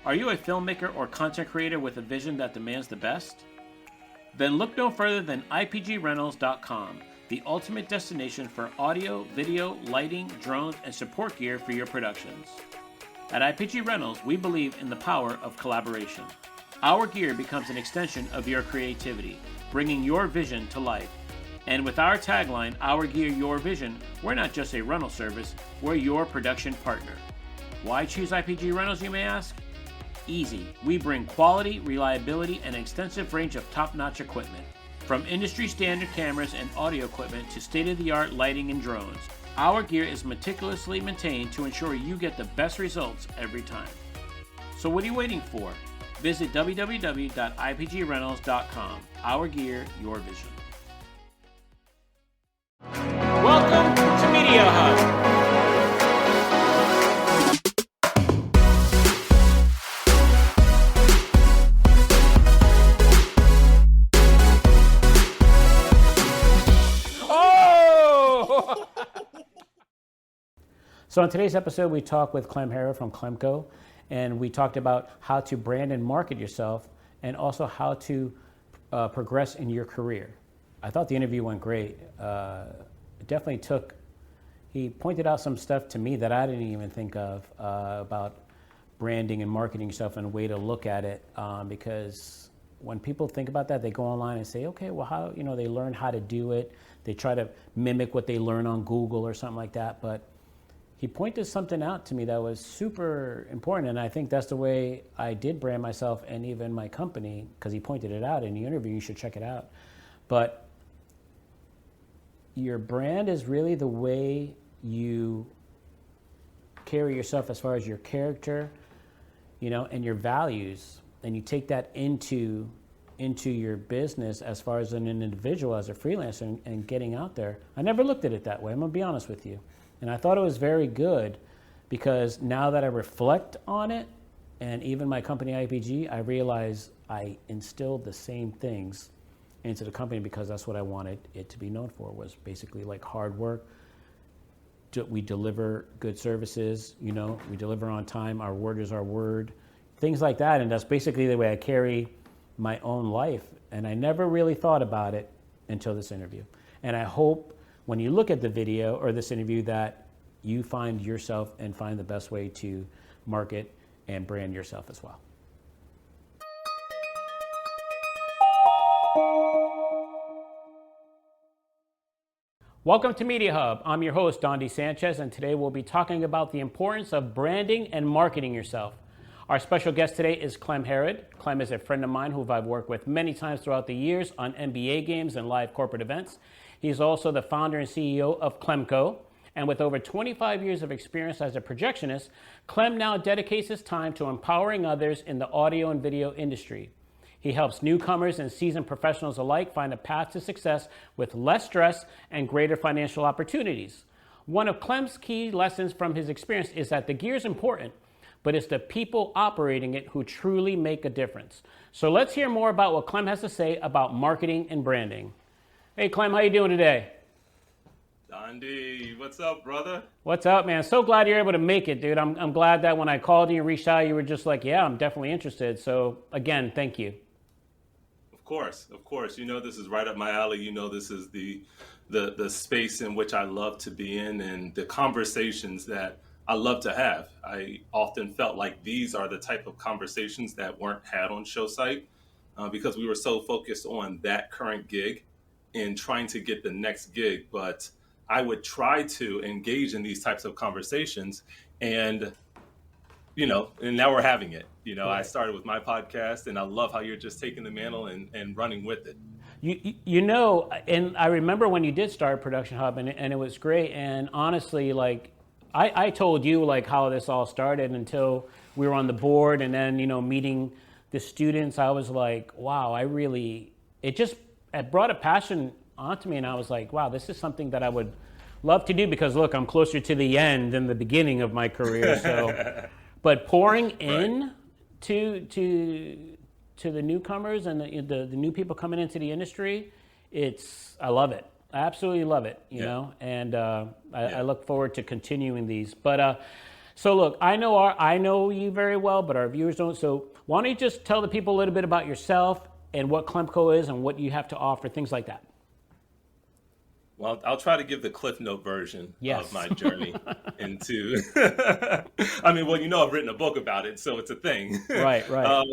Are you a filmmaker or content creator with a vision that demands the best? Then look no further than IPGRentals.com, the ultimate destination for audio, video, lighting, drones, and support gear for your productions. At IPG Rentals, we believe in the power of collaboration. Our gear becomes an extension of your creativity, bringing your vision to life. And with our tagline, Our Gear, Your Vision, we're not just a rental service, we're your production partner. Why choose IPG Rentals, you may ask? Easy. We bring quality, reliability, and an extensive range of top-notch equipment. From industry-standard cameras and audio equipment to state-of-the-art lighting and drones, our gear is meticulously maintained to ensure you get the best results every time. So what are you waiting for? Visit www.ipgrentals.com. Our Gear, Your Vision. Welcome to Media Hub. Oh! So in today's episode, we talked with Clem from Clemco, and we talked about how to brand and market yourself and also how to progress in your career. I thought the interview went great. It definitely he pointed out some stuff to me that I didn't even think of about branding and marketing yourself and a way to look at it. Because when people think about that, they go online and say, okay, well, how, they learn how to do it. They try to mimic what they learn on Google or something like that. But he pointed something out to me that was super important. And I think that's the way I did brand myself and even my company, because he pointed it out in the interview. You should check it out. But your brand is really the way you carry yourself as far as your character, and your values. And you take that into your business as far as an individual, as a freelancer, and getting out there. I never looked at it that way. I'm gonna be honest with you. And I thought it was very good because now that I reflect on it, and even my company IPG, I realize I instilled the same things into the company because that's what I wanted it to be known for, was basically like hard work. We deliver good services, we deliver on time, our word is our word, things like that. And that's basically the way I carry my own life. And I never really thought about it until this interview. And I hope when you look at the video or this interview that you find yourself and find the best way to market and brand yourself as well. Welcome to Media Hub. I'm your host, Dondi Sanchez, and today we'll be talking about the importance of branding and marketing yourself. Our special guest today is Clem. Clem is a friend of mine who I've worked with many times throughout the years on NBA games and live corporate events. He's also the founder and CEO of Clemco, and with over 25 years of experience as a projectionist, Clem now dedicates his time to empowering others in the audio and video industry. He helps newcomers and seasoned professionals alike find a path to success with less stress and greater financial opportunities. One of Clem's key lessons from his experience is that the gear is important, but it's the people operating it who truly make a difference. So let's hear more about what Clem has to say about marketing and branding. Hey Clem, how you doing today? Dondi, what's up, brother? What's up, man? So glad you're able to make it, dude. I'm glad that when I called you and reached out, you were just like, yeah, I'm definitely interested. So again, thank you. Of course. This is right up my alley. This is the space in which I love to be in and the conversations that I love to have. I often felt like these are the type of conversations that weren't had on show site because we were so focused on that current gig and trying to get the next gig. But I would try to engage in these types of conversations and now we're having it. I started with my podcast and I love how you're just taking the mantle and running with it. And I remember when you did start Production Hub and it was great. And honestly, I told you how this all started until we were on the board and then, meeting the students. I was like, wow, it brought a passion onto me. And I was like, wow, this is something that I would love to do because look, I'm closer to the end than the beginning of my career. So. But pouring in to the newcomers and the new people coming into the industry, I love it. I absolutely love it, and I look forward to continuing these. But So look, I know you very well, but our viewers don't. So why don't you just tell the people a little bit about yourself and what Clemco is and what you have to offer, things like that. Well, I'll try to give the Cliff Note version of Yes. my journey into. I mean, well, I've written a book about it, so it's a thing. Right, right. uh,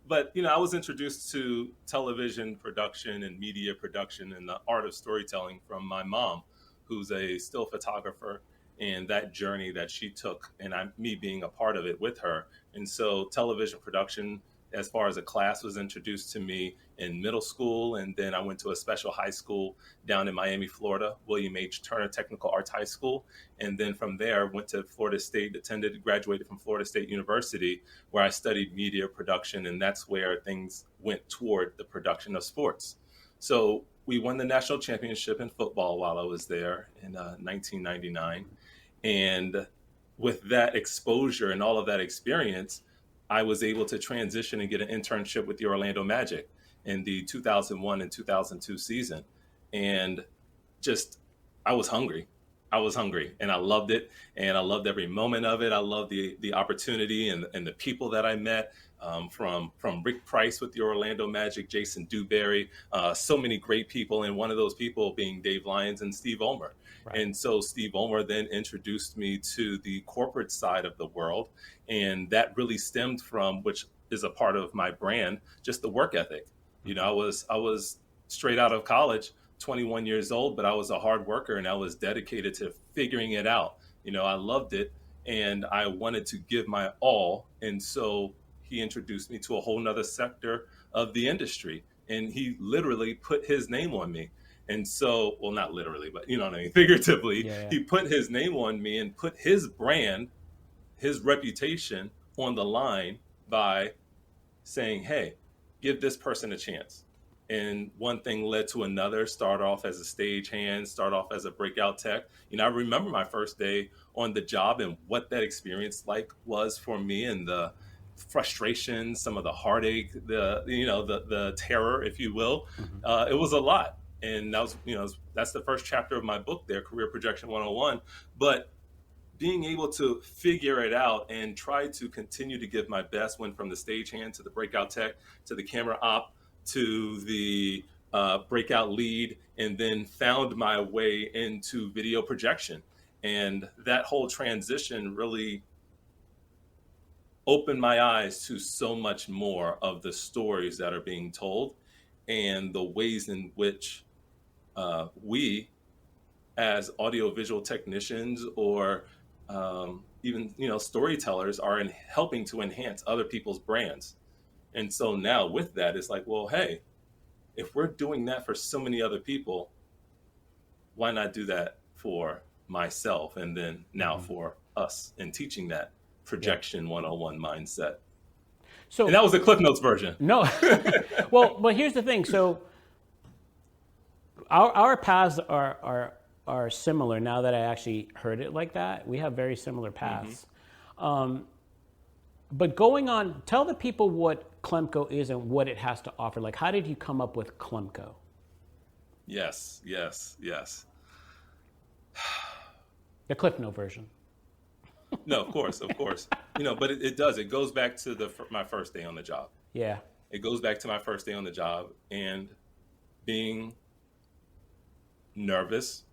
but I was introduced to television production and media production and the art of storytelling from my mom, who's a still photographer, and that journey that she took, and me being a part of it with her. And so, television production, as far as a class, was introduced to me in middle school, and then I went to a special high school down in Miami, Florida, William H. Turner Technical Arts High School. And then from there, went to Florida State, graduated from Florida State University, where I studied media production. And that's where things went toward the production of sports. So we won the national championship in football while I was there in 1999. And with that exposure and all of that experience, I was able to transition and get an internship with the Orlando Magic in the 2001 and 2002 season. And I was hungry. And I loved it. And I loved every moment of it. I loved the opportunity and the people that I met, from Rick Price with the Orlando Magic, Jason Dewberry, so many great people. And one of those people being Dave Lyons and Steve Omer. Right. And so Steve Omer then introduced me to the corporate side of the world. And that really stemmed from, which is a part of my brand, just the work ethic. I was straight out of college, 21 years old, but I was a hard worker and I was dedicated to figuring it out. I loved it and I wanted to give my all. And so he introduced me to a whole nother sector of the industry, and he literally put his name on me. And so, well, not literally, but you know what I mean? Figuratively, yeah. He put his name on me and put his brand, his reputation on the line by saying, hey, give this person a chance. And one thing led to another. Start off as a stagehand, start off as a breakout tech. I remember my first day on the job and what that experience was for me, and the frustration, some of the heartache, the terror, if you will. Mm-hmm. It was a lot. And that was, that's the first chapter of my book there, Career Projection 101. But being able to figure it out and try to continue to give my best, went from the stagehand to the breakout tech to the camera op to the breakout lead, and then found my way into video projection. And that whole transition really opened my eyes to so much more of the stories that are being told and the ways in which we as audiovisual technicians or even storytellers are helping to enhance other people's brands. And so now with that, it's like, well, hey, if we're doing that for so many other people, why not do that for myself? And then now for us, and teaching that projection 101 mindset. So, and that was the Cliff Notes version. No. Well, but here's the thing. So our paths are similar now that I actually heard it like that. We have very similar paths. Mm-hmm. But going on, tell the people what Clemco is and what it has to offer. Like, how did you come up with Clemco? Yes. The Cliff Note version. No, of course. But it does. It goes back to my first day on the job. Yeah. It goes back to my first day on the job and being nervous,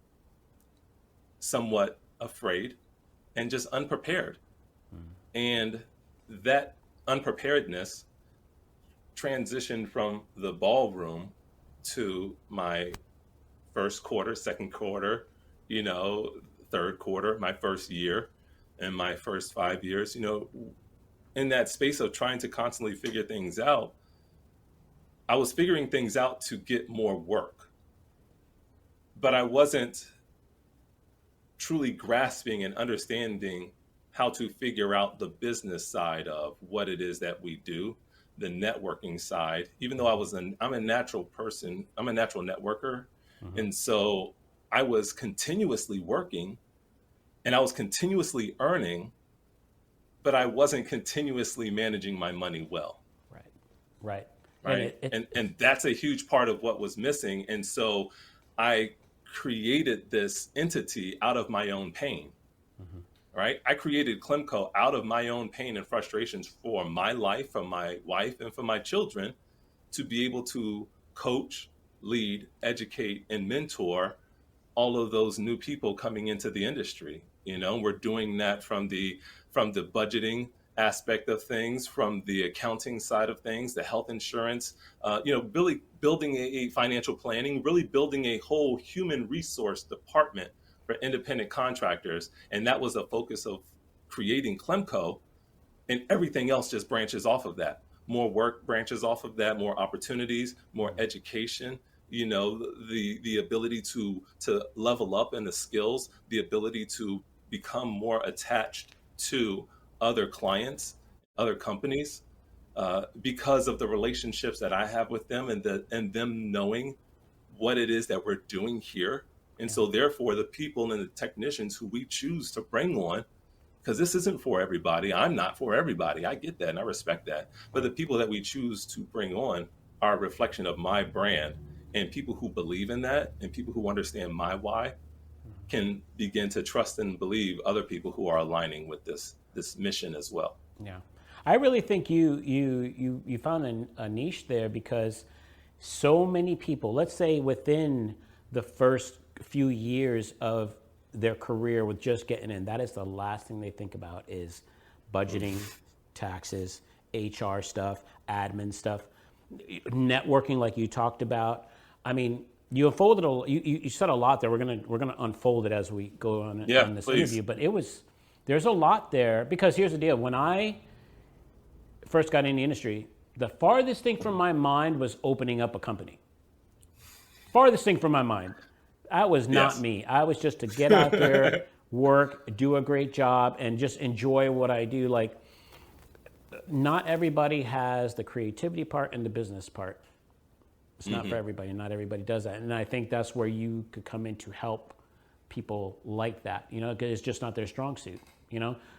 somewhat afraid, and just unprepared. Mm-hmm. And that unpreparedness transitioned from the ballroom to my first quarter, second quarter, third quarter, my first year, and my first 5 years, in that space of trying to constantly figure things out. I was figuring things out to get more work, but I wasn't truly grasping and understanding how to figure out the business side of what it is that we do, the networking side. Even though I'm a natural person, I'm a natural networker. Mm-hmm. And so I was continuously working and I was continuously earning, but I wasn't continuously managing my money well. Right. And that's a huge part of what was missing. And so I created this entity out of my own pain. Mm-hmm. right? I created Clemco out of my own pain and frustrations for my life, for my wife, and for my children, to be able to coach, lead, educate, and mentor all of those new people coming into the industry. We're doing that from the budgeting aspect of things, from the accounting side of things, the health insurance, really building a financial planning, really building a whole human resource department for independent contractors. And that was a focus of creating Clemco, and everything else just branches off of that. More work branches off of that, more opportunities, more education, the ability to level up in the skills, the ability to become more attached to other clients, other companies, because of the relationships that I have with them, and them knowing what it is that we're doing here. And so therefore the people and the technicians who we choose to bring on, because this isn't for everybody. I'm not for everybody. I get that and I respect that. But the people that we choose to bring on are a reflection of my brand, and people who believe in that and people who understand my why can begin to trust and believe other people who are aligning with this mission as well. Yeah, I really think you found a niche there, because so many people, let's say within the first few years of their career with just getting in, that is the last thing they think about is budgeting, taxes, HR stuff, admin stuff, networking, like you talked about. I mean, you unfolded you said a lot there. We're gonna unfold it as we go on this please. interview. But there's a lot there, because here's the deal. When I first got in the industry, the farthest thing from my mind was opening up a company. Farthest thing from my mind. That was not me. I was just to get out there, work, do a great job, and just enjoy what I do. Like, not everybody has the creativity part and the business part. It's not for everybody. Not everybody does that. And I think that's where you could come in to help people like that, because it's just not their strong suit.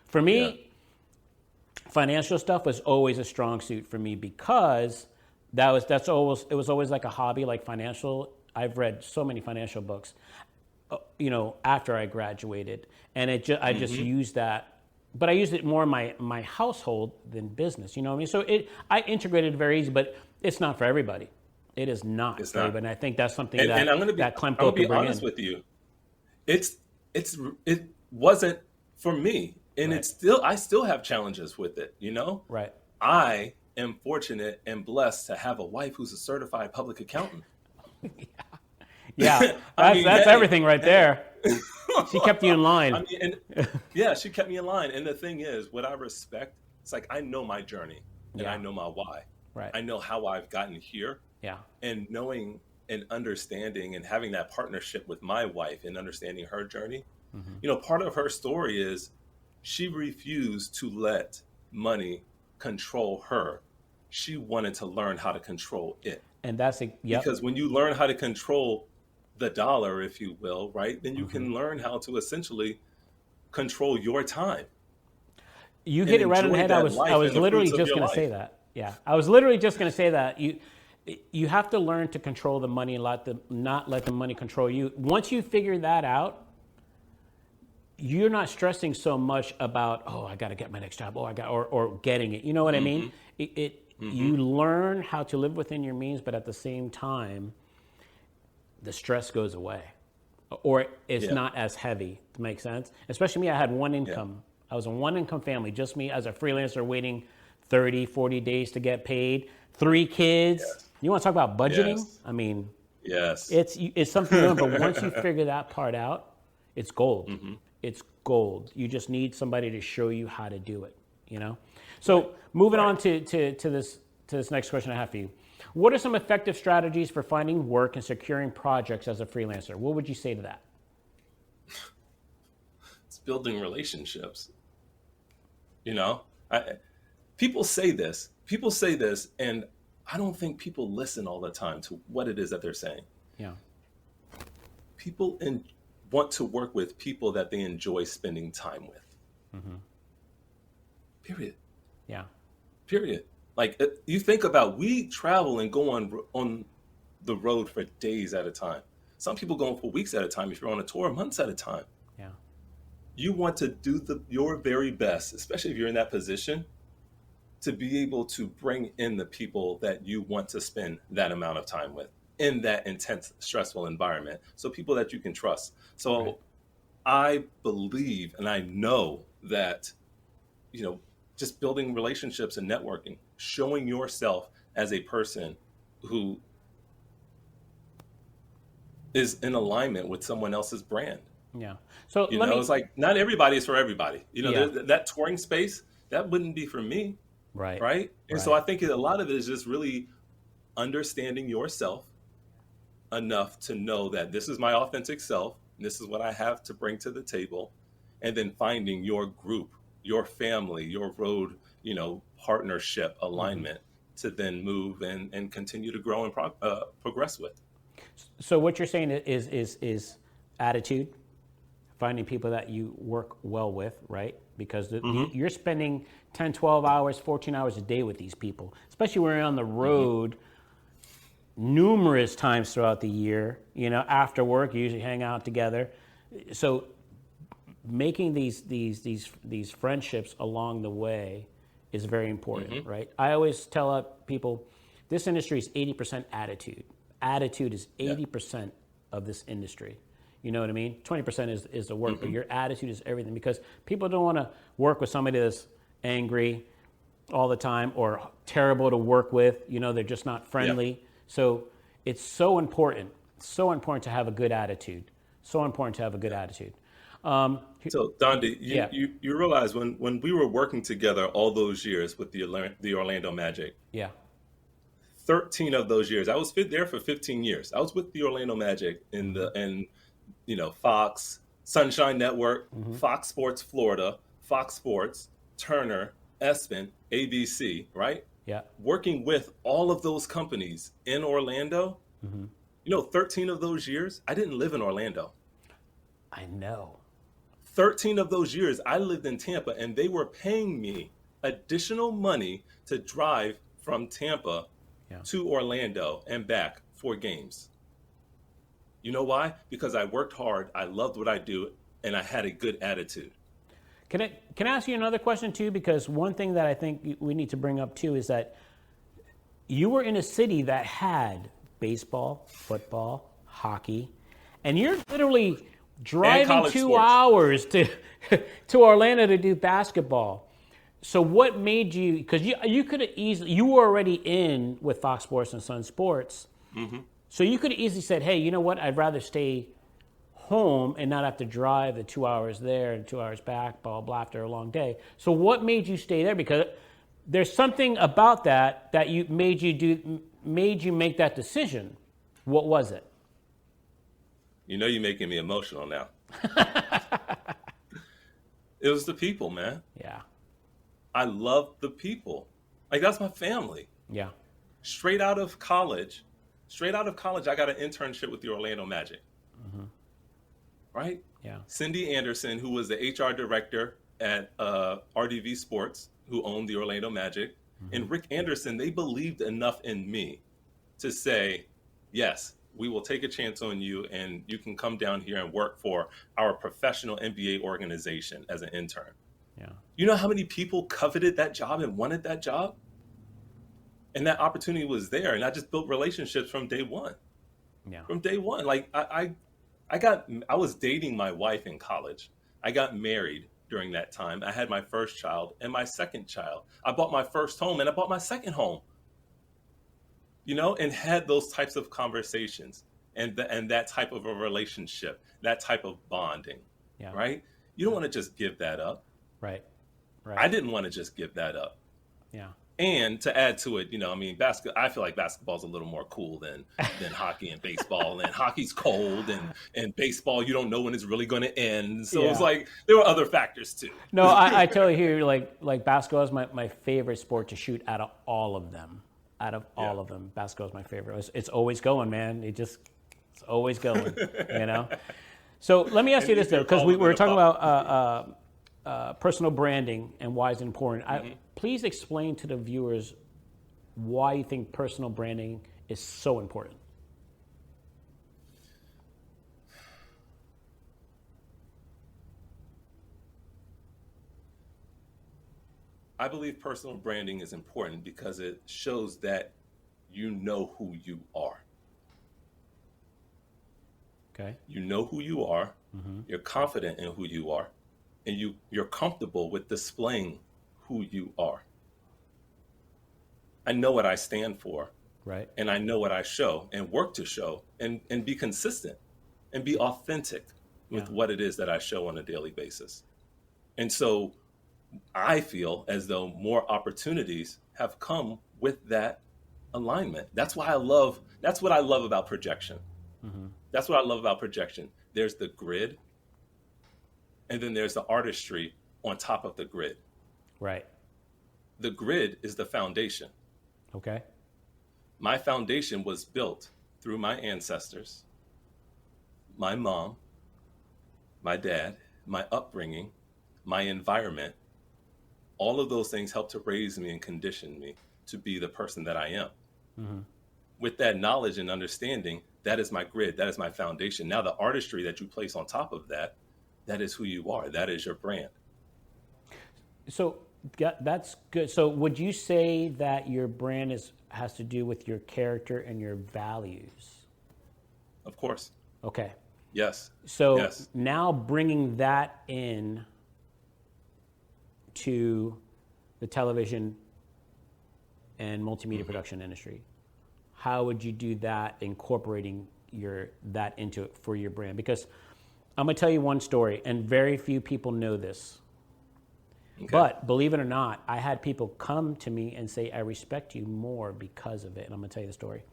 For me, financial stuff was always a strong suit for me, because it was always like a hobby, like financial. I've read so many financial books, after I graduated, and I just used that, but I used it more in my household than business. You know what I mean? So I integrated it very easy, but it's not for everybody. It is not for everybody. And I think that's something that Clemco could bring in. With you. It wasn't for me, and I still have challenges with it. Right. I am fortunate and blessed to have a wife who's a certified public accountant. Yeah, that's everything right there. She kept you in line. She kept me in line. And the thing is, what I respect, it's like I know my journey and I know my why. Right. I know how I've gotten here. Yeah. And knowing and understanding and having that partnership with my wife and understanding her journey. Part of her story is she refused to let money control her. She wanted to learn how to control it. And that's because when you learn how to control the dollar, if you will, right, then you can learn how to essentially control your time. You hit it right on the head. I was literally just going to say that. Yeah, I was literally just going to say that. You have to learn to control the money and not let the money control you. Once you figure that out, you're not stressing so much about, I got to get my next job, or getting it. You know what I mean? You learn how to live within your means, but at the same time, the stress goes away, or it's not as heavy. To make sense? Especially me, I had one income. I was a one-income family, just me as a freelancer waiting 30, 40 days to get paid. 3 kids. Yes. You want to talk about budgeting? Yes. I mean, it's something new, but once you figure that part out, it's gold. It's gold. You just need somebody to show you how to do it. So moving on to this next question I have for you. What are some effective strategies for finding work and securing projects as a freelancer? What would you say to that? It's building relationships. People say this, and I don't think people listen all the time to what it is that they're saying. Yeah. People want to work with people that they enjoy spending time with. Period. Yeah. Period. Like, you think about, we travel and go on the road for days at a time. Some people going for weeks at a time. If you're on a tour, months at a time. Yeah. you want to do your very best, especially if you're in that position, to be able to bring in the people that you want to spend that amount of time with in that intense, stressful environment. So people that you can trust. So Right. I believe and I know that, just building relationships and networking, showing yourself as a person who is in alignment with someone else's brand. Yeah. So let It's me. like not everybody is for everybody. Yeah. That touring space, that wouldn't be for me, Right. right? And so Right. I think a lot of it is just really understanding yourself enough to know that this is my authentic self, and this is what I have to bring to the table, and then finding your group, your family, your road, partnership alignment to then move and continue to grow and progress with. So what you're saying is attitude, finding people that you work well with, right? Because you're spending 10, 12 hours, 14 hours a day with these people, especially when you're on the road numerous times throughout the year. After work, you usually hang out together. So making these friendships along the way is very important, right? I always tell people, this industry is 80% attitude. Attitude is 80% of this industry. You know what I mean? 20% is the work, but your attitude is everything, because people don't want to work with somebody that's angry all the time or terrible to work with. They're just not friendly. So it's so important to have a good attitude. So important to have a good attitude. So, Dondi, Yeah. you realize when we were working together all those years with the Orlando Magic, Yeah. 13 of those years, I was there for 15 years. I was with the Orlando Magic in Fox, Sunshine Network, Fox Sports Florida, Fox Sports, Turner, ESPN, ABC, right? Yeah. Working with all of those companies in Orlando, 13 of those years, I didn't live in Orlando. I know. 13 of those years, I lived in Tampa, and they were paying me additional money to drive from Tampa to Orlando and back for games. You know why? Because I worked hard, I loved what I do, and I had a good attitude. Can I ask you another question too? Because one thing that I think we need to bring up too is that you were in a city that had baseball, football, hockey, and you're literally driving 2 hours to Orlando to do basketball. So what made you? Because you could have easily, you were already in with Fox Sports and Sun Sports, so you could have easily said, "Hey, you know what? I'd rather stay home and not have to drive the 2 hours there and 2 hours back, blah, blah, blah, after a long day." So what made you stay there? Because there's something about that made you make that decision. What was it? You're making me emotional now. It was the people, man. Yeah. I love the people. Like, that's my family. Yeah. Straight out of college, I got an internship with the Orlando Magic. Right? Yeah. Cindy Anderson, who was the HR director at RDV Sports, who owned the Orlando Magic, and Rick Anderson, they believed enough in me to say, yes, we will take a chance on you, and you can come down here and work for our professional NBA organization as an intern. Yeah. You know how many people coveted that job and wanted that job? And that opportunity was there, and I just built relationships from day one. Yeah. From day one. Like, I was dating my wife in college. I got married during that time. I had my first child and my second child. I bought my first home and I bought my second home. And had those types of conversations and that type of a relationship, that type of bonding, right? You don't want to just give that up. Right. I didn't want to just give that up. Yeah. And to add to it, I feel like basketball is a little more cool than hockey and baseball. And hockey's cold, and baseball, you don't know when it's really going to end. So it's like there were other factors too. No, I totally hear you. Like basketball is my favorite sport to shoot out of all of them. Basketball is my favorite. It's always going, man. It's always going. So let me ask you this though, because we were talking about personal branding and why it's important. Please explain to the viewers why you think personal branding is so important. I believe personal branding is important because it shows that you know who you are. Okay. You know who you are, you're confident in who you are, and you're comfortable with displaying who you are. I know what I stand for, Right. and I know what I show and work to show, and be consistent and be authentic Yeah. with what it is that I show on a daily basis. And so I feel as though more opportunities have come with that alignment. That's what I love about projection. That's what I love about projection. There's the grid, and then there's the artistry on top of the grid. Right. The grid is the foundation. Okay. My foundation was built through my ancestors, my mom, my dad, my upbringing, my environment. All of those things help to raise me and condition me to be the person that I am. With that knowledge and understanding, that is my grid, that is my foundation. Now the artistry that you place on top of that, that is who you are, that is your brand. So that's good. So would you say that your brand has to do with your character and your values? Of course. Okay. Yes. So Yes. now bringing that in to the television and multimedia production industry, how would you do that, incorporating that into it for your brand? Because I'm gonna tell you one story, and very few people know this. Okay. But believe it or not, I had people come to me and say, I respect you more because of it. And I'm gonna tell you the story.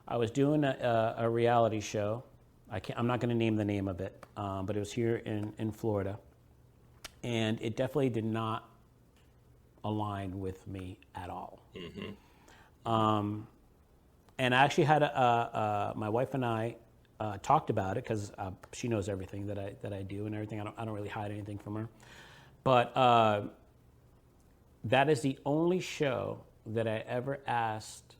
I was doing a reality show. I'm not gonna name the name of it, but it was here in Florida. And it definitely did not align with me at all. And I actually had my wife and I talked about it, because she knows everything that I do and everything. I don't really hide anything from her. But that is the only show that I ever asked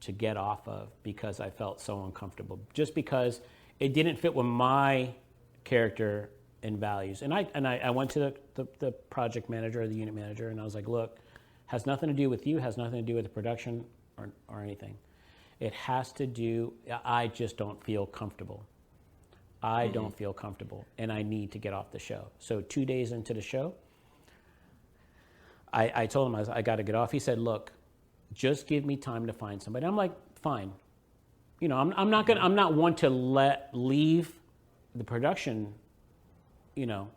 to get off of because I felt so uncomfortable. Just because it didn't fit with my character and values. And I went to the project manager or the unit manager, and I was like, look, has nothing to do with you, has nothing to do with the production or anything. It has to do, I just don't feel comfortable. I don't feel comfortable, and I need to get off the show. So 2 days into the show, I told him I got to get off. He said, look, just give me time to find somebody. I'm like, fine. You know, I'm not one to leave the production, you know,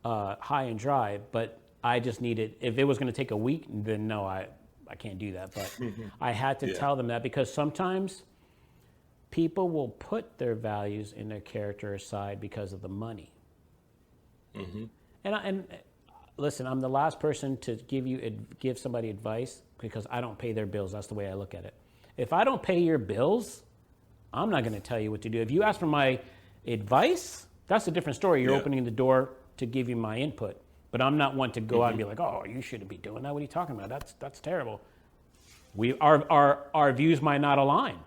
high and dry, but I just needed, if it was going to take a week, then no, I can't do that. But I had to tell them that, because sometimes people will put their values and their character aside because of the money. And listen, I'm the last person to give somebody advice, because I don't pay their bills. That's the way I look at it. If I don't pay your bills, I'm not going to tell you what to do. If you ask for my advice, that's a different story. You're opening the door to give you my input. But I'm not one to go out and be like, oh, you shouldn't be doing that. What are you talking about? That's terrible. Our views might not align.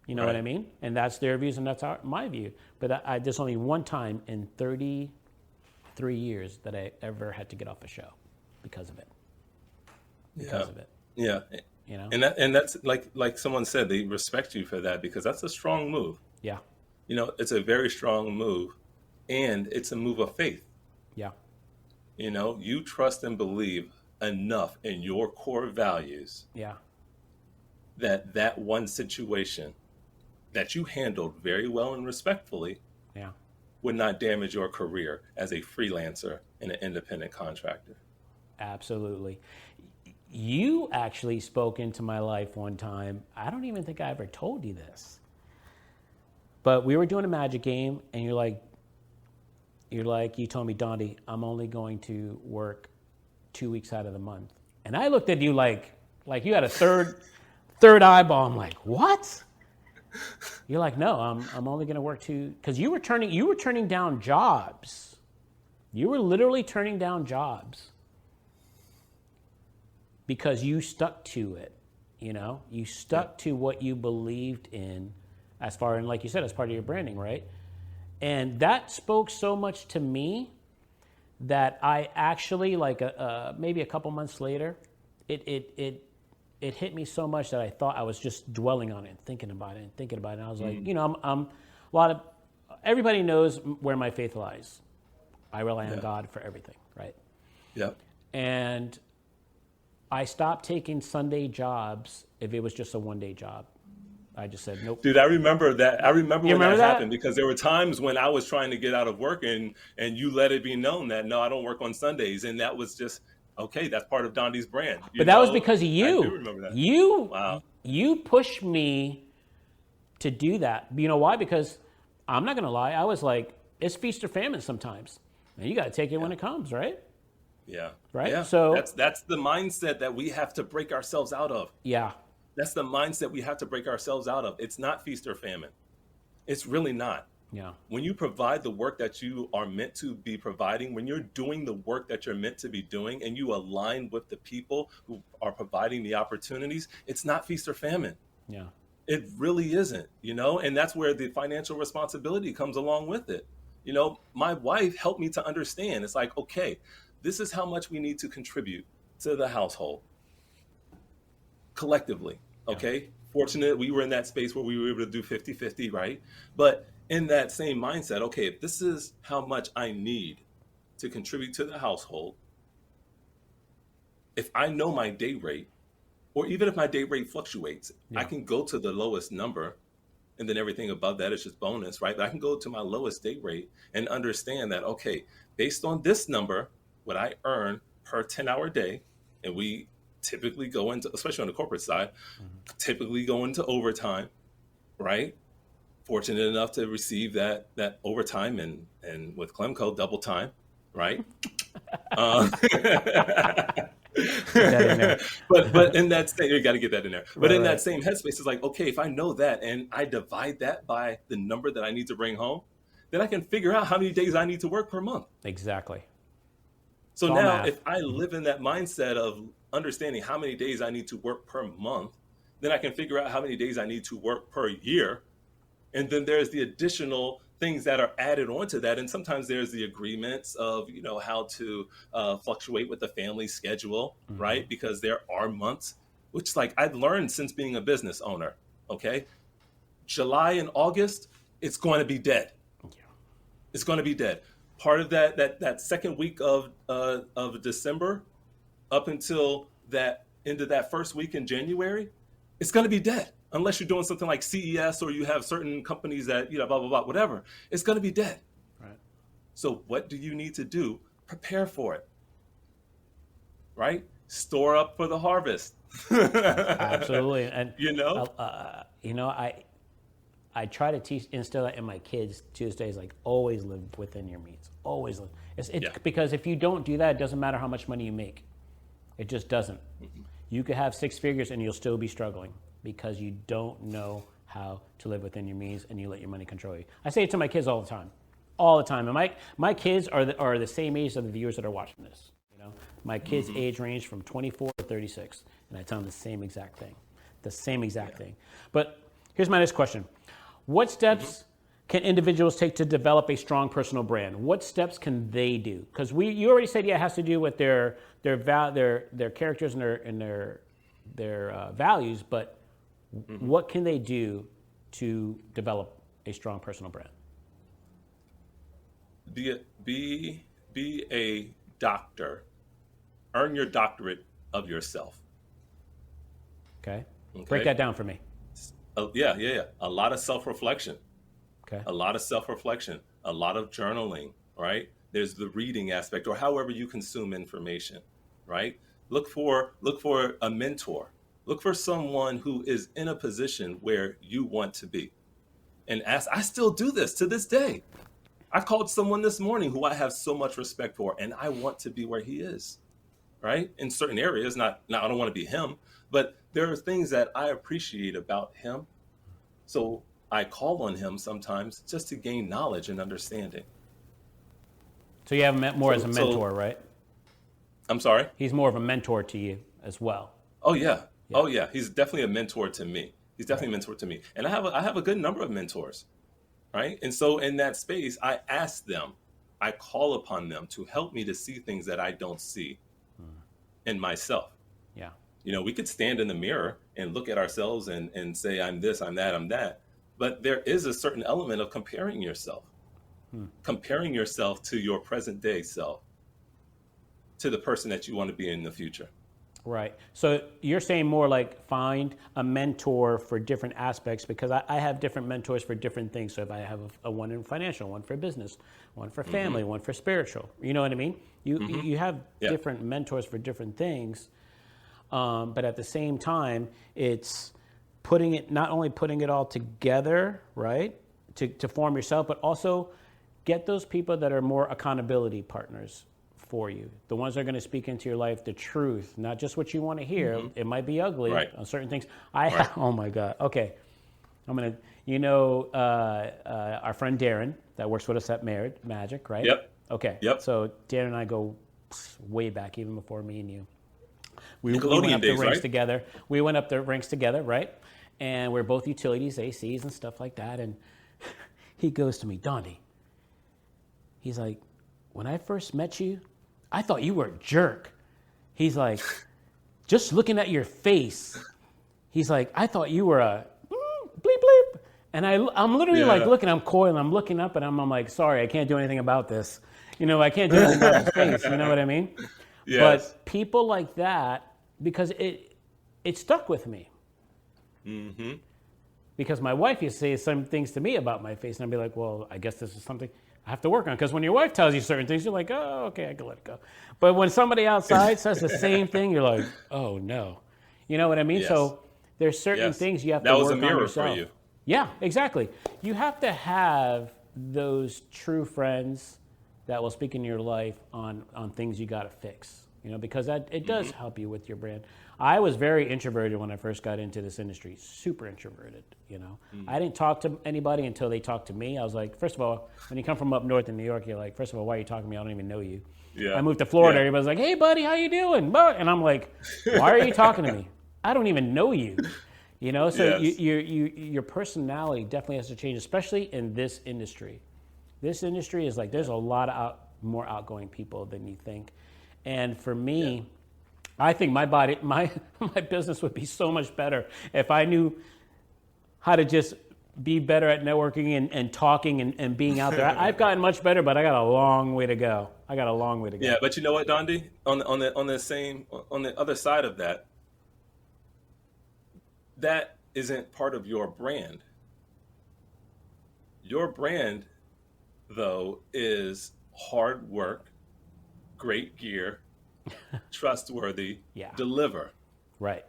You know what I mean? And that's their views, and that's my view. But there's only one time in 33 years that I ever had to get off a show because of it. Because of it. Yeah. You know? And that's like someone said, they respect you for that, because that's a strong move. Yeah. You know, it's a very strong move, and it's a move of faith. Yeah. You know, you trust and believe enough in your core values. Yeah. That one situation that you handled very well and respectfully would not damage your career as a freelancer and an independent contractor. Absolutely. You actually spoke into my life one time. I don't even think I ever told you this. But we were doing a magic game, and you told me, Dondi, I'm only going to work 2 weeks out of the month. And I looked at you like you had a third eyeball. I'm like, what? You're like, no, I'm only going to work 2, because you were turning down jobs. You were literally turning down jobs because you stuck to it. You know, you stuck to what you believed in, and like you said, as part of your branding, right? And that spoke so much to me that I actually, like maybe a couple months later, it hit me so much that I thought I was just dwelling on it and thinking about it and thinking about it. And I was like, I'm a lot of, everybody knows where my faith lies. I rely on God for everything, right? Yep. And I stopped taking Sunday jobs if it was just a one-day job. I just said, nope. Dude, I remember that. I remember You when remember that that? happened, because there were times when I was trying to get out of work and you let it be known that, no, I don't work on Sundays. And that was just, okay, that's part of Dondi's brand. But that was because of I you. do remember that. Wow. You pushed me to do that. You know why? Because I'm not going to lie. I was like, it's feast or famine sometimes. And you got to take it when it comes, right? Yeah. Right? Yeah. So that's the mindset that we have to break ourselves out of. Yeah. That's the mindset we have to break ourselves out of. It's not feast or famine. It's really not. Yeah. When you provide the work that you are meant to be providing, when you're doing the work that you're meant to be doing, and you align with the people who are providing the opportunities, it's not feast or famine. Yeah. It really isn't, and that's where the financial responsibility comes along with it. My wife helped me to understand. It's like, okay, this is how much we need to contribute to the household collectively. Okay. Fortunate we were in that space where we were able to do 50-50, right? But in that same mindset, okay, if this is how much I need to contribute to the household, if I know my day rate, or even if my day rate fluctuates, I can go to the lowest number, and then everything above that is just bonus, right? But I can go to my lowest day rate and understand that, okay, based on this number, what I earn per 10-hour day, and we typically go into, especially on the corporate side, typically go into overtime, right? Fortunate enough to receive that overtime and with Clemco double time, right? But in that state, you got to get that in there. But in that same headspace, it's like, okay, if I know that and I divide that by the number that I need to bring home, then I can figure out how many days I need to work per month. Exactly. So now, if I live in that mindset of understanding how many days I need to work per month, then I can figure out how many days I need to work per year. And then there's the additional things that are added onto that. And sometimes there's the agreements of, how to fluctuate with the family schedule, right? Because there are months, which like I've learned since being a business owner, okay? July and August, it's going to be dead. Yeah. It's going to be dead. Part of that second week of December up until that into that first week in January, it's going to be dead. Unless you're doing something like CES or you have certain companies that, blah, blah, blah, whatever, it's going to be dead. Right. So what do you need to do? Prepare for it. Right? Store up for the harvest. Absolutely. And, I try to instill that in my kids Tuesdays, like always live within your means. Always live. Because if you don't do that, it doesn't matter how much money you make. It just doesn't. Mm-hmm. You could have six figures and you'll still be struggling because you don't know how to live within your means and you let your money control you. I say it to my kids all the time. And my kids are the same age of the viewers that are watching this. My kids' age range from 24 to 36, and I tell them the same exact thing. But here's my next question. What steps can individuals take to develop a strong personal brand? What steps can they do? Because you already said it has to do with their characters and their values, but what can they do to develop a strong personal brand? Be a doctor. Earn your doctorate of yourself. Okay. Break that down for me. Yeah. A lot of self-reflection. Okay. A lot of self-reflection. A lot of journaling, right? There's the reading aspect, or however you consume information, right? Look for a mentor. Look for someone who is in a position where you want to be. And I still do this to this day. I called someone this morning who I have so much respect for, and I want to be where he is, right? In certain areas, I don't want to be him, but there are things that I appreciate about him. So I call on him sometimes just to gain knowledge and understanding. So you have him more as a mentor, right? I'm sorry? He's more of a mentor to you as well. Oh, yeah. Oh, yeah. He's definitely a mentor to me. A mentor to me. And I have a good number of mentors, right? And so in that space, I ask them, I call upon them to help me to see things that I don't see in myself. Yeah. You know, we could stand in the mirror and look at ourselves and say, I'm this, I'm that, I'm that. But there is a certain element of comparing yourself to your present day self, to the person that you want to be in the future. Right. So you're saying more like find a mentor for different aspects, because I have different mentors for different things. So if I have a one in financial, one for business, one for family, one for spiritual, you know what I mean? You have different mentors for different things. But at the same time, it's not only putting it all together, right, to form yourself, but also get those people that are more accountability partners for you. The ones that are going to speak into your life the truth, not just what you want to hear. It might be ugly on certain things. Oh my God. Okay. I'm going to, our friend Darren that works with us at Magic, right? Yep. Okay. Yep. So Darren and I go way back, even before me and you. We went Nickelodeon up the days, ranks right? together. We went up the ranks together, right? And we're both utilities, ACs and stuff like that. And he goes to me, Dondi, he's like, when I first met you, I thought you were a jerk. He's like, just looking at your face, he's like, I thought you were a bleep bleep. And I'm literally like looking, I'm coy, and I'm looking up, and I'm like, sorry, I can't do anything about this. You know, I can't do anything about his face. You know what I mean? Yes. But people like that, because it stuck with me. Mm-hmm. Because my wife used to say some things to me about my face, and I'd be like, well, I guess this is something I have to work on. Because when your wife tells you certain things, you're like, oh, okay, I can let it go. But when somebody outside says the same thing, you're like, oh, no. You know what I mean? Yes. So there's certain things you have to work on yourself. That was a mirror for you. Yeah, exactly. You have to have those true friends that will speak in your life on things you got to fix. You know, because it does help you with your brand. I was very introverted when I first got into this industry, super introverted, you know. I didn't talk to anybody until they talked to me. I was like, first of all, when you come from up north in New York, you're like, first of all, why are you talking to me? I don't even know you. Yeah. I moved to Florida, everybody's like, hey, buddy, how you doing? And I'm like, why are you talking to me? I don't even know you. You know, so your personality definitely has to change, especially in this industry. This industry is like, there's a lot of more outgoing people than you think. And for me, I think my business would be so much better if I knew how to just be better at networking and talking and being out there. I've gotten much better, but I got a long way to go. Yeah, but you know what, Dondi? On the other side of that, that isn't part of your brand. Your brand, though, is hard work, great gear, trustworthy, deliver. Right.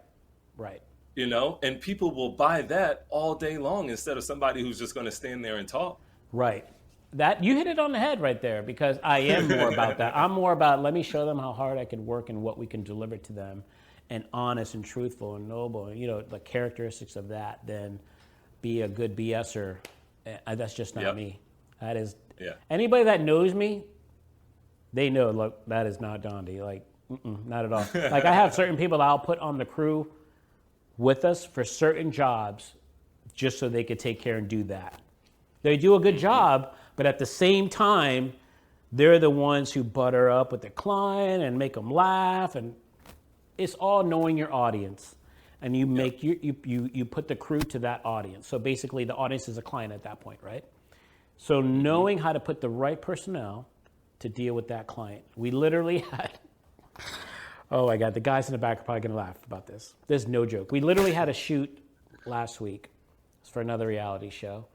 You know, and people will buy that all day long instead of somebody who's just going to stand there and talk. Right. That you hit it on the head right there, because I am more about that. I'm more about, let me show them how hard I can work and what we can deliver to them, and honest and truthful and noble, and, you know, the characteristics of that, than be a good BSer. That's just not me. That is, anybody that knows me, they know, look, that is not Dondi. Like, not at all. Like, I have certain people that I'll put on the crew with us for certain jobs just so they could take care and do that. They do a good job, but at the same time, they're the ones who butter up with the client and make them laugh. And it's all knowing your audience. And you make you put the crew to that audience. So basically, the audience is a client at that point, right? So knowing how to put the right personnel to deal with that client. We literally had, oh my God, the guys in the back are probably going to laugh about this. There's no joke. We literally had a shoot last week. It's for another reality show,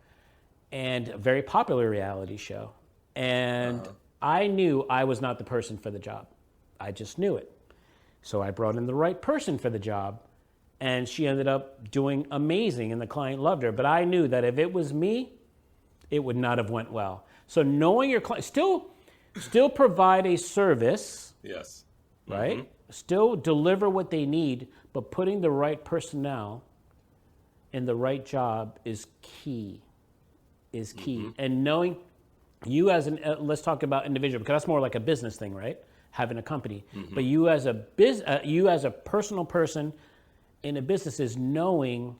and a very popular reality show. And I knew I was not the person for the job. I just knew it. So I brought in the right person for the job, and she ended up doing amazing, and the client loved her. But I knew that if it was me, it would not have went well. So knowing your client, still provide a service. Yes. Right? Mm-hmm. Still deliver what they need, but putting the right personnel in the right job is key. And knowing you as let's talk about individual, because that's more like a business thing, right? Having a company. But you as a personal person in a business is knowing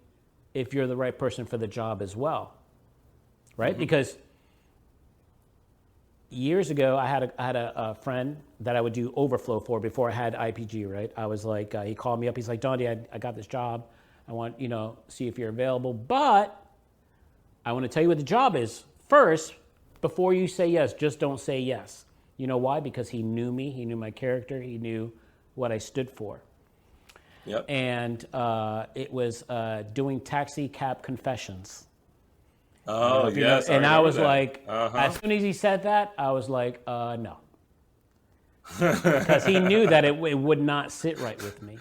if you're the right person for the job as well. Right? Because years ago, I had a friend that I would do overflow for before I had IPG, right? I was like, he called me up. He's like, Dondi, I got this job. I want, see if you're available. But I want to tell you what the job is. First, before you say yes, just don't say yes. You know why? Because he knew me. He knew my character. He knew what I stood for. Yep. And it was doing taxi cab confessions. Oh, yes. And I was that. like, as soon as he said that, I was like, no. Because he knew that it would not sit right with me.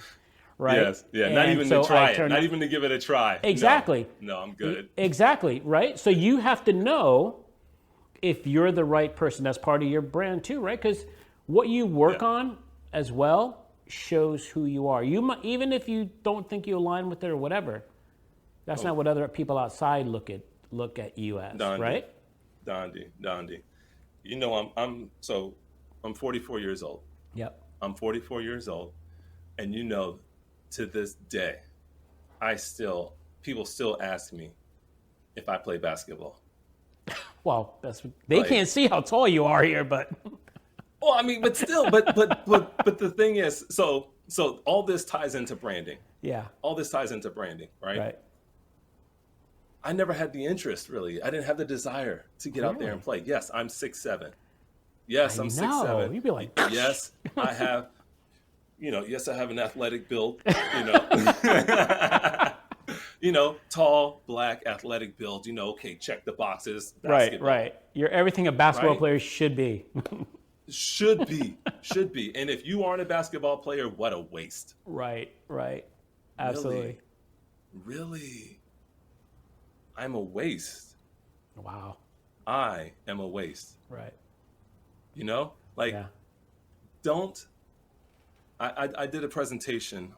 Right? Yes. Yeah. And not even so to try I it. Not even to give it a try. Exactly. No, I'm good. Exactly. Right? So you have to know if you're the right person. That's part of your brand too, right? Because what you work on as well shows who you are. You might, even if you don't think you align with it or whatever, that's not what other people outside look at you as, Dondi, right? Dondi. I'm 44 years old. Yep. I'm 44 years old, and to this day, people still ask me if I play basketball. Well, they can't see how tall you are here, but. Well, I mean, but still, but the thing is, so all this ties into branding. Yeah. All this ties into branding, right? Right. I never had the interest, really. I didn't have the desire to get out there and play. Yes, I'm 6'7". Yes, I'm 6'7". You'd be like, yes, I have, yes, I have an athletic build, tall, black, athletic build, okay, check the boxes. Basketball. Right. You're everything a basketball player should be. Should be. And if you aren't a basketball player, what a waste. Right. Absolutely. Really? I'm a waste. Wow. I am a waste. Right. Don't. I did a presentation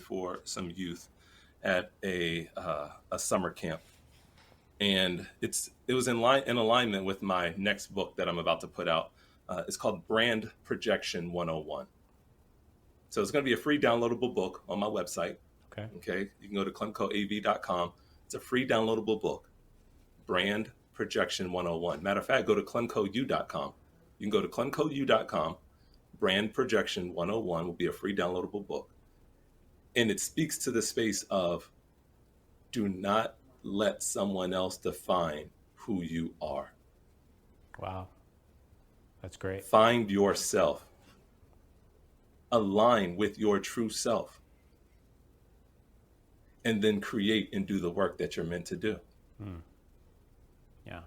for some youth at a summer camp, and it was in alignment with my next book that I'm about to put out. It's called Brand Projection 101. So it's going to be a free downloadable book on my website. Okay. You can go to clemcoav.com. It's a free downloadable book. Brand Projection 101. Matter of fact, go to clemcoau.com. You can go to clemcoau.com. Brand Projection 101 will be a free downloadable book. And it speaks to the space of do not let someone else define who you are. Wow. That's great. Find yourself. Align with your true self. And then create and do the work that you're meant to do. Yeah.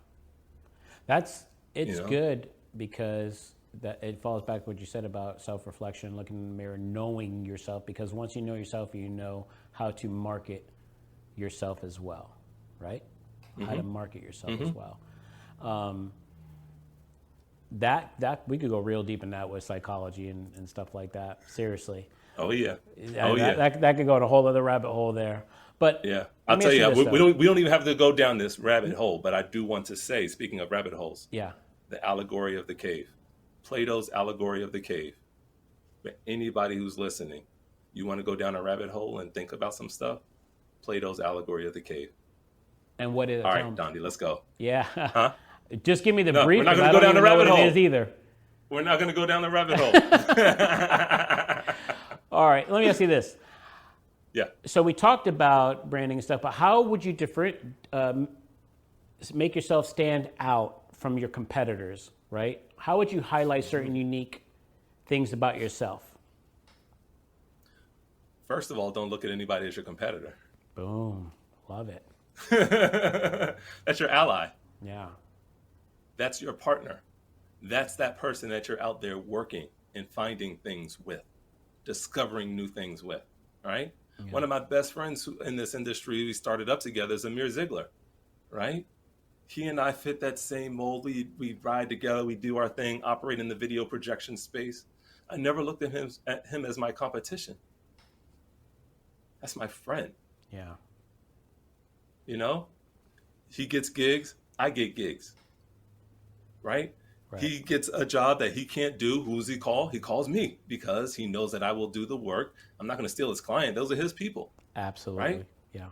It's good because that it falls back to what you said about self-reflection, looking in the mirror, knowing yourself, because once you know yourself, you know how to market yourself as well, right? Mm-hmm. How to market yourself as well. That we could go real deep in that with psychology and stuff like that. Seriously. Oh yeah. That could go in a whole other rabbit hole there. But yeah, I'll tell you, we don't even have to go down this rabbit hole. But I do want to say, speaking of rabbit holes, the allegory of the cave, Plato's allegory of the cave. For anybody who's listening, you want to go down a rabbit hole and think about some stuff, Plato's allegory of the cave. And what is it? All right, Dondi, let's go. Yeah. Huh? Just give me the brief. We're not going to go down the rabbit hole. It is either. We're not going to go down the rabbit hole. All right, let me ask you this. Yeah. So we talked about branding and stuff, but how would you make yourself stand out from your competitors, right? How would you highlight certain unique things about yourself? First of all, don't look at anybody as your competitor. Boom. Love it. That's your ally. Yeah. That's your partner. That's that person that you're out there working and finding things with, discovering new things with, right? Yeah. One of my best friends in this industry, we started up together, is Amir Ziegler, right? He and I fit that same mold. We ride together, we do our thing, operate in the video projection space. I never looked at him as my competition. That's my friend. Yeah. He gets gigs, I get gigs, right? He gets a job that he can't do. Who does he call? He calls me because he knows that I will do the work. I'm not going to steal his client. Those are his people. Absolutely. Right? Yeah.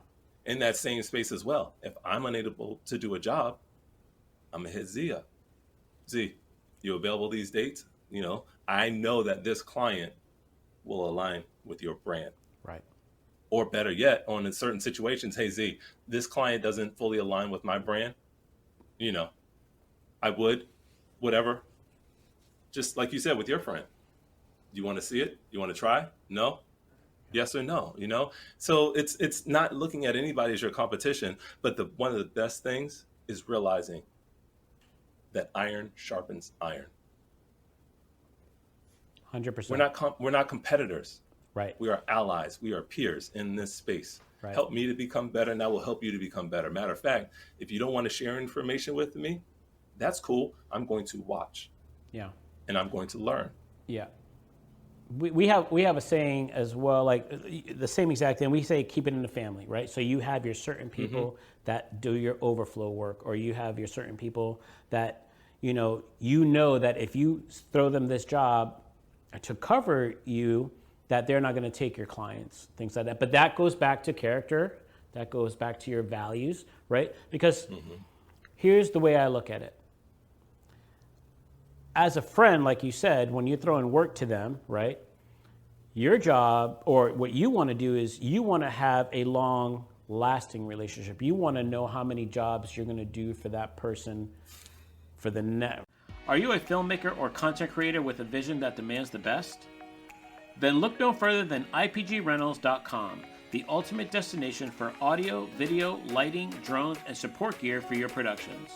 In that same space as well. If I'm unable to do a job, I'm gonna hit Z up. Z, you available these dates? You know, I know that this client will align with your brand. Right. Or better yet, on in certain situations, hey Z, this client doesn't fully align with my brand. You know, I would, whatever. Just like you said with your friend. Do you want to see it? You want to try? No? Yes or no? You know? So it's not looking at anybody as your competition, but one of the best things is realizing that iron sharpens iron. 100%. We're not competitors. Right. We are allies. We are peers in this space. Right. Help me to become better, and that will help you to become better. Matter of fact, if you don't want to share information with me, that's cool. I'm going to watch. Yeah. And I'm going to learn. Yeah. We have a saying as well, like the same exact thing. We say keep it in the family, right? So you have your certain people that do your overflow work, or you have your certain people that you know that if you throw them this job to cover you, that they're not going to take your clients, things like that. But that goes back to character. That goes back to your values, right? Because here's the way I look at it. As a friend, like you said, when you're throwing work to them, right? Your job, or what you want to do, is you want to have a long lasting relationship. You want to know how many jobs you're going to do for that person for the next. Are you a filmmaker or content creator with a vision that demands the best? Then look no further than IPGRentals.com, the ultimate destination for audio, video, lighting, drones, and support gear for your productions.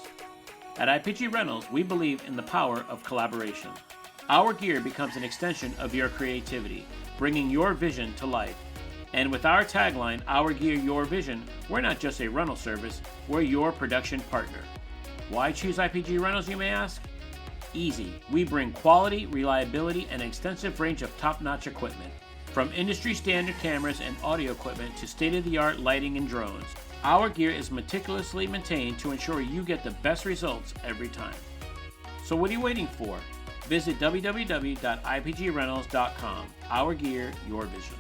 At IPG Rentals, we believe in the power of collaboration. Our gear becomes an extension of your creativity, bringing your vision to life. And with our tagline, Our Gear, Your Vision, we're not just a rental service, we're your production partner. Why choose IPG Rentals, you may ask? Easy. We bring quality, reliability, and an extensive range of top-notch equipment. From industry-standard cameras and audio equipment to state-of-the-art lighting and drones, our gear is meticulously maintained to ensure you get the best results every time. So what are you waiting for? Visit www.ipgrentals.com. Our gear, your vision.